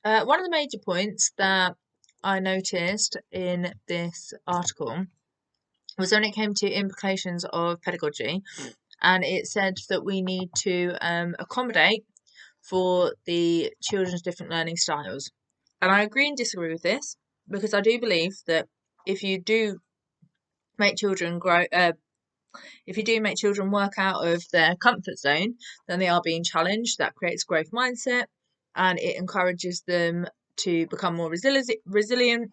One of the major points that I noticed in this article was when it came to implications of pedagogy, and it said that we need to accommodate for the children's different learning styles. And I agree and disagree with this because I do believe that if you do make children if you do make children work out of their comfort zone, then they are being challenged. That creates growth mindset and it encourages them to become more resilient.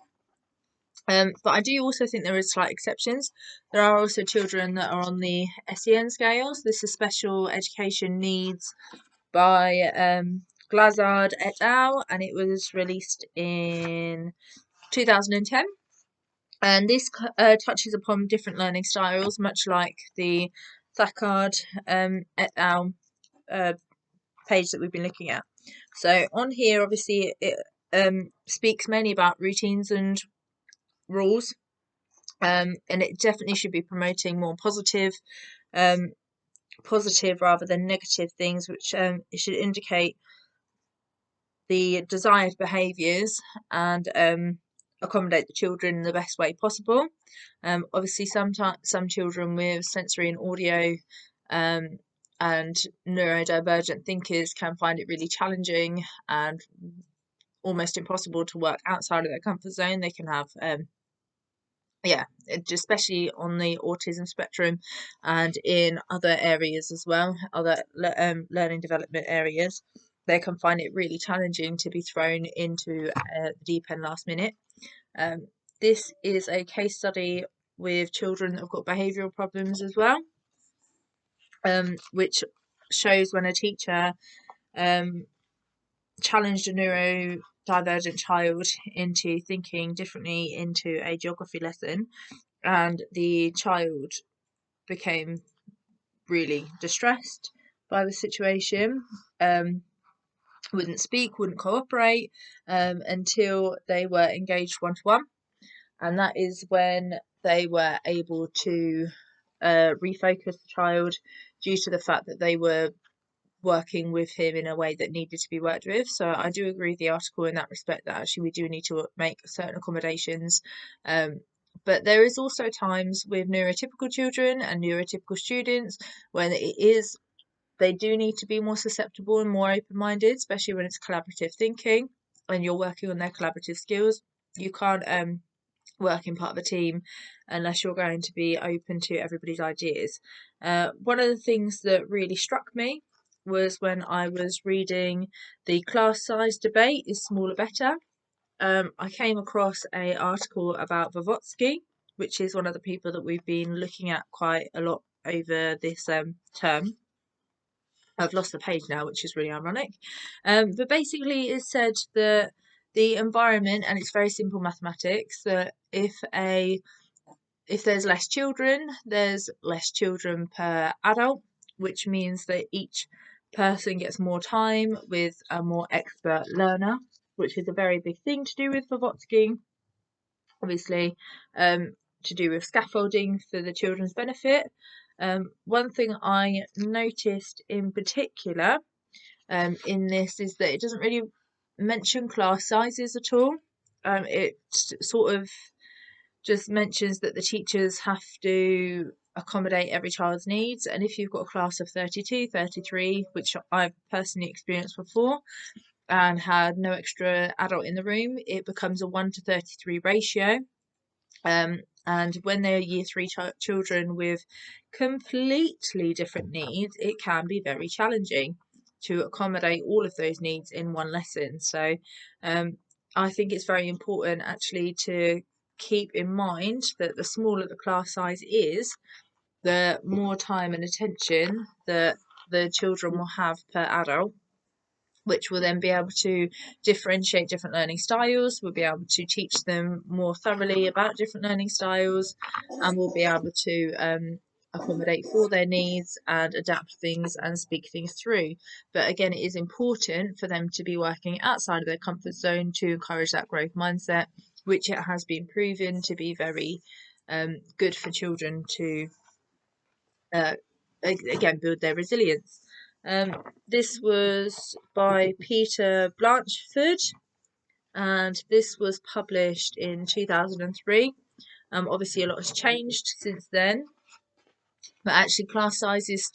But I do also think there is slight exceptions. There are also children that are on the SEN scales. This is special education needs by Glazard et al. And it was released in 2010. And this touches upon different learning styles, much like the Thackard et al. Page that we've been looking at. So on here, obviously, it speaks mainly about routines and rules, and it definitely should be promoting more positive rather than negative things, which it should indicate the desired behaviours and accommodate the children in the best way possible. Obviously, sometimes some children with sensory and audio and neurodivergent thinkers can find it really challenging and almost impossible to work outside of their comfort zone. They can have especially on the autism spectrum and in other areas as well, other learning development areas, they can find it really challenging to be thrown into the deep end last minute. This is a case study with children that have got behavioural problems as well, which shows when a teacher challenged a neurodivergent child into thinking differently into a geography lesson, and the child became really distressed by the situation, wouldn't speak, wouldn't cooperate until they were engaged one-to-one, and that is when they were able to refocus the child due to the fact that they were working with him in a way that needed to be worked with. So I do agree with the article in that respect, that actually we do need to make certain accommodations. But there is also times with neurotypical children and neurotypical students when they do need to be more susceptible and more open-minded, especially when it's collaborative thinking and you're working on their collaborative skills. You can't work in part of a team unless you're going to be open to everybody's ideas. One of the things that really struck me was when I was reading the class size debate, is smaller better? I came across an article about Vygotsky, which is one of the people that we've been looking at quite a lot over this term. I've lost the page now, which is really ironic. But basically it said that the environment, and it's very simple mathematics, that if there's less children, there's less children per adult, which means that each person gets more time with a more expert learner, which is a very big thing to do with Vygotsky. Obviously, to do with scaffolding for the children's benefit. One thing I noticed in particular in this is that it doesn't really mention class sizes at all. It sort of just mentions that the teachers have to accommodate every child's needs, and if you've got a class of 32, 33, which I've personally experienced before and had no extra adult in the room, it becomes a 1:33 ratio. And when they're year 3 children with completely different needs, it can be very challenging to accommodate all of those needs in one lesson. So I think it's very important actually to keep in mind that the smaller the class size is, the more time and attention that the children will have per adult, which will then be able to differentiate different learning styles. We'll be able to teach them more thoroughly about different learning styles, and we'll be able to accommodate for their needs and adapt things and speak things through. But again, it is important for them to be working outside of their comfort zone to encourage that growth mindset, which it has been proven to be very good for children to again build their resilience. This was by Peter Blanchford, and this was published in 2003. Obviously, a lot has changed since then, but actually, class sizes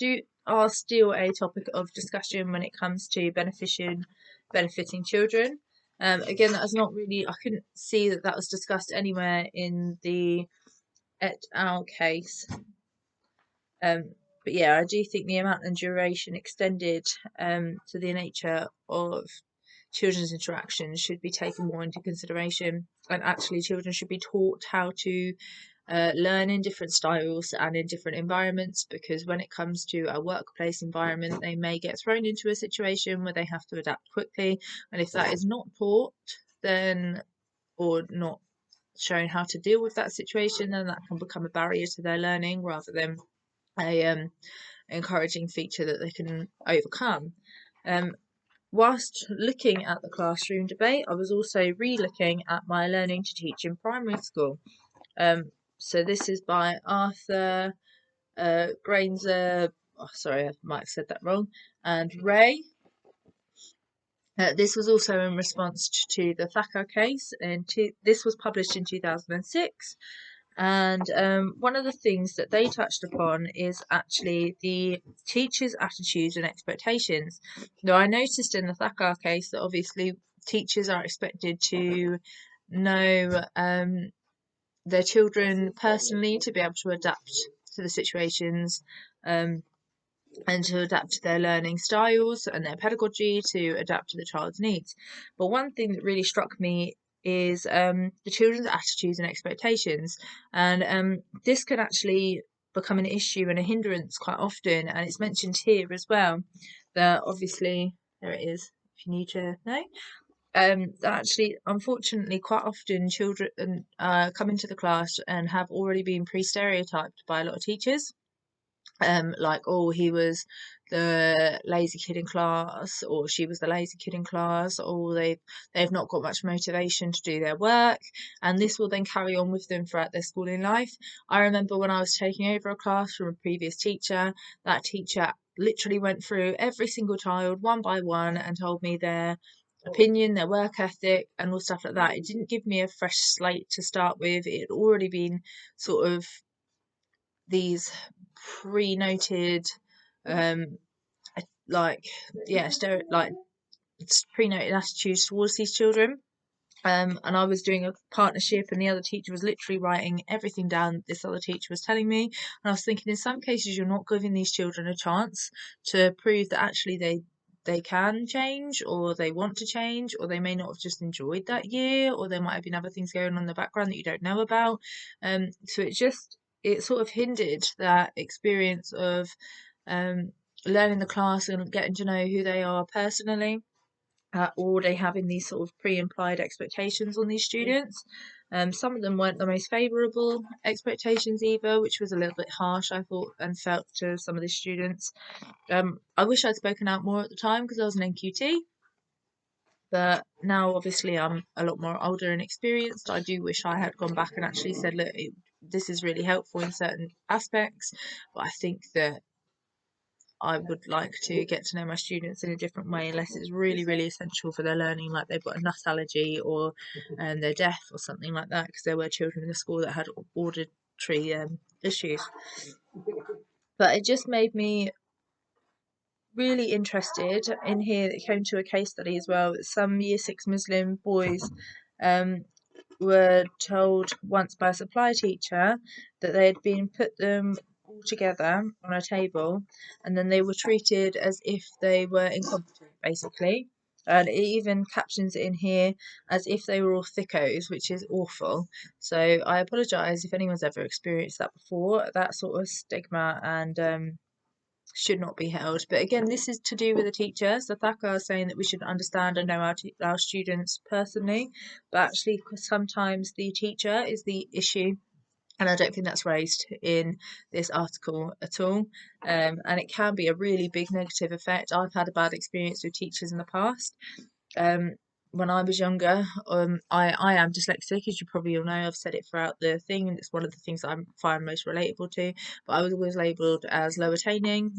are still a topic of discussion when it comes to benefiting children. Again, that is not really, I couldn't see that was discussed anywhere in the et al. Case. But yeah, I do think the amount and duration extended to the nature of children's interactions should be taken more into consideration. And actually, children should be taught how to learn in different styles and in different environments, because when it comes to a workplace environment, they may get thrown into a situation where they have to adapt quickly. And if that is not taught, then, or not shown how to deal with that situation, then that can become a barrier to their learning rather than a encouraging feature that they can overcome. Whilst looking at the classroom debate, I was also re-looking at my learning to teach in primary school. So this is by Arthur Grainzer. Oh, sorry, I might have said that wrong. And Ray. This was also in response to the Thacker case, and this was published in 2006. And one of the things that they touched upon is actually the teachers' attitudes and expectations. Now, I noticed in the Thacker case that obviously teachers are expected to know their children personally, to be able to adapt to the situations, and to adapt to their learning styles and their pedagogy to adapt to the child's needs. But one thing that really struck me is the children's attitudes and expectations, and this can actually become an issue and a hindrance quite often, and it's mentioned here as well that obviously, there it is if you need to know, that actually, unfortunately, quite often children come into the class and have already been pre-stereotyped by a lot of teachers. Like, oh, he was the lazy kid in class, or she was the lazy kid in class, or they've not got much motivation to do their work, and this will then carry on with them throughout their schooling life. I remember when I was taking over a class from a previous teacher, that teacher literally went through every single child one by one and told me their opinion, their work ethic, and all stuff like that. It didn't give me a fresh slate to start with. It had already been sort of these pre-noted like pre-noted attitudes towards these children. And I was doing a partnership, and the other teacher was literally writing everything down this other teacher was telling me. And I was thinking, in some cases, you're not giving these children a chance to prove that actually they can change, or they want to change, or they may not have just enjoyed that year, or there might have been other things going on in the background that you don't know about. So it sort of hindered that experience of learning the class and getting to know who they are personally, or they having these sort of pre-implied expectations on these students. Some of them weren't the most favourable expectations either, which was a little bit harsh, I thought, and felt to some of the students. I wish I'd spoken out more at the time because I was an NQT, but now obviously I'm a lot more older and experienced. I do wish I had gone back and actually said, look, this is really helpful in certain aspects, but I think that I would like to get to know my students in a different way, unless it's really, really essential for their learning, like they've got a nut allergy, or they're deaf or something like that, because there were children in the school that had auditory issues. But it just made me really interested in here. It came to a case study as well. Some year 6 Muslim boys were told once by a supply teacher that they had been put them all together on a table, and then they were treated as if they were incompetent, basically. And it even captions it in here as if they were all thickos, which is awful. So I apologise if anyone's ever experienced that before, that sort of stigma, and should not be held. But again, this is to do with the teacher. So Thacker is saying that we should understand and know our students personally, but actually sometimes the teacher is the issue. And I don't think that's raised in this article at all. And it can be a really big negative effect. I've had a bad experience with teachers in the past. when I was younger, I am dyslexic, as you probably all know. I've said it throughout the thing, and it's one of the things that I find most relatable to. But I was always labelled as low attaining.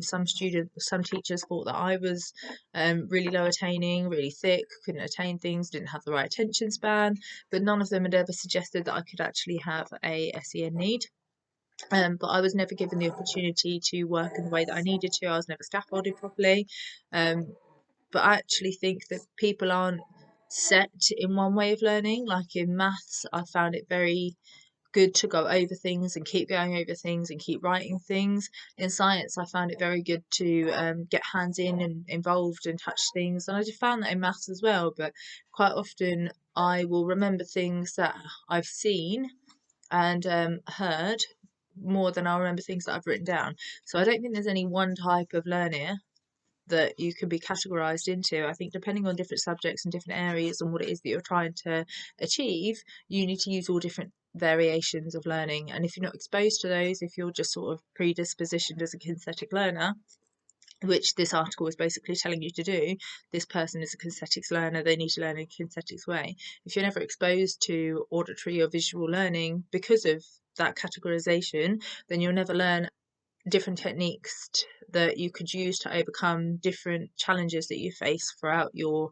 Some teachers thought that I was really low attaining, really thick, couldn't attain things, didn't have the right attention span. But none of them had ever suggested that I could actually have a SEN need. But I was never given the opportunity to work in the way that I needed to. I was never scaffolded properly. Um, but I actually think that people aren't set in one way of learning. Like in maths, I found it very good to go over things and keep going over things and keep writing things. In science, I found it very good to get hands in and involved and touch things. And I just found that in maths as well. But quite often, I will remember things that I've seen and heard more than I'll remember things that I've written down. So I don't think there's any one type of learner that you can be categorized into. I think depending on different subjects and different areas and what it is that you're trying to achieve, you need to use all different variations of learning. And if you're not exposed to those, if you're just sort of predispositioned as a kinesthetic learner, which this article is basically telling you to do, this person is a kinesthetics learner, they need to learn in a kinesthetics way. If you're never exposed to auditory or visual learning because of that categorization, then you'll never learn different techniques that you could use to overcome different challenges that you face throughout your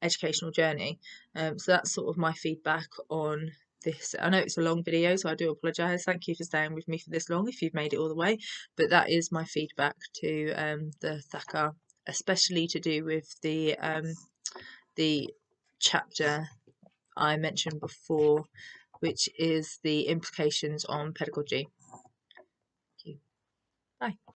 educational journey. So that's sort of my feedback on this. I know it's a long video, so I do apologise. Thank you for staying with me for this long if you've made it all the way. But that is my feedback to the Thacker, especially to do with the chapter I mentioned before, which is the implications on pedagogy. Thank you. Bye.